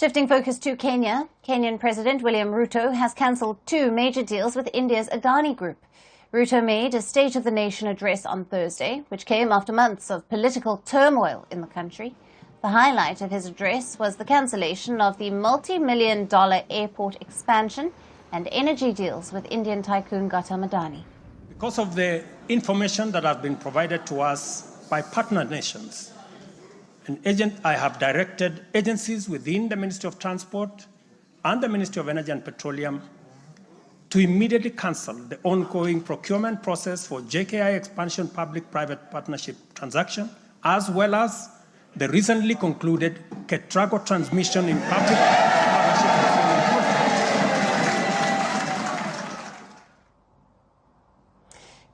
Shifting focus to Kenya, Kenyan President William Ruto has cancelled two major deals with India's Adani Group. Ruto made a State of the Nation address on Thursday, which came after months of political turmoil in the country. The highlight of his address was the cancellation of the multi-million-dollar airport expansion and energy deals with Indian tycoon Gautam Adani. Because of the information that has been provided to us by partner nations, I have directed agencies within the Ministry of Transport and the Ministry of Energy and Petroleum to immediately cancel the ongoing procurement process for JKI expansion public-private partnership transaction, as well as the recently concluded Ketrago transmission in public partnership.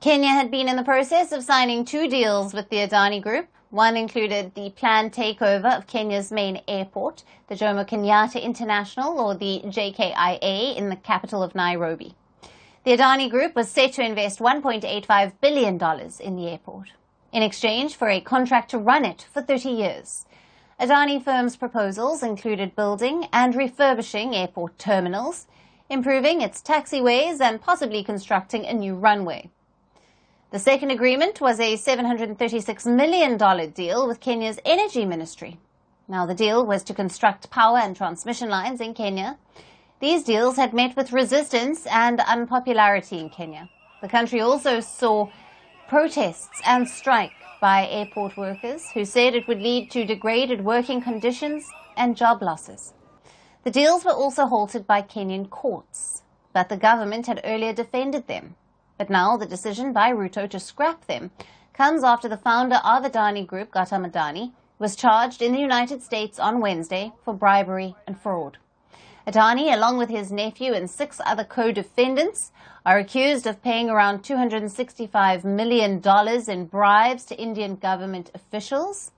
Kenya had been in the process of signing two deals with the Adani Group. One included the planned takeover of Kenya's main airport, the Jomo Kenyatta International, or the JKIA, in the capital of Nairobi. The Adani Group was set to invest $1.85 billion in the airport, in exchange for a contract to run it for 30 years. Adani firm's proposals included building and refurbishing airport terminals, improving its taxiways, and possibly constructing a new runway. The second agreement was a $736 million deal with Kenya's Energy Ministry. Now, the deal was to construct power and transmission lines in Kenya. These deals had met with resistance and unpopularity in Kenya. The country also saw protests and strike by airport workers who said it would lead to degraded working conditions and job losses. The deals were also halted by Kenyan courts, but the government had earlier defended them. But now the decision by Ruto to scrap them comes after the founder of Adani Group, Gautam Adani, was charged in the United States on Wednesday for bribery and fraud. Adani, along with his nephew and 6 other co-defendants, are accused of paying around $265 million in bribes to Indian government officials.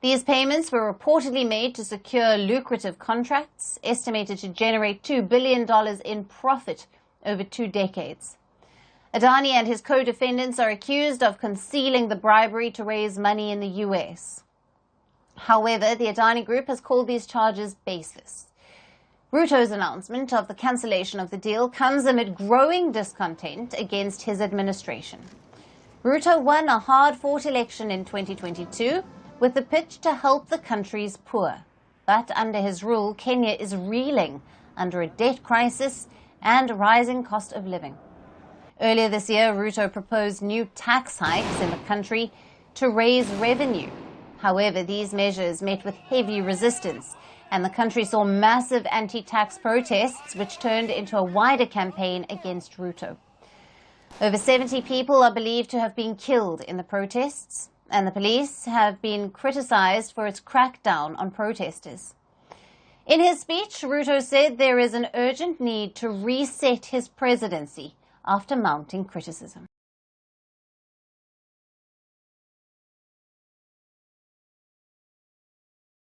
These payments were reportedly made to secure lucrative contracts, estimated to generate $2 billion in profit over 2 decades. Adani and his co-defendants are accused of concealing the bribery to raise money in the U.S. However, the Adani Group has called these charges baseless. Ruto's announcement of the cancellation of the deal comes amid growing discontent against his administration. Ruto won a hard-fought election in 2022 with the pitch to help the country's poor. But under his rule, Kenya is reeling under a debt crisis and a rising cost of living. Earlier this year, Ruto proposed new tax hikes in the country to raise revenue. However, these measures met with heavy resistance, and the country saw massive anti-tax protests, which turned into a wider campaign against Ruto. Over 70 people are believed to have been killed in the protests, and the police have been criticized for its crackdown on protesters. In his speech, Ruto said there is an urgent need to reset his presidency after mounting criticism.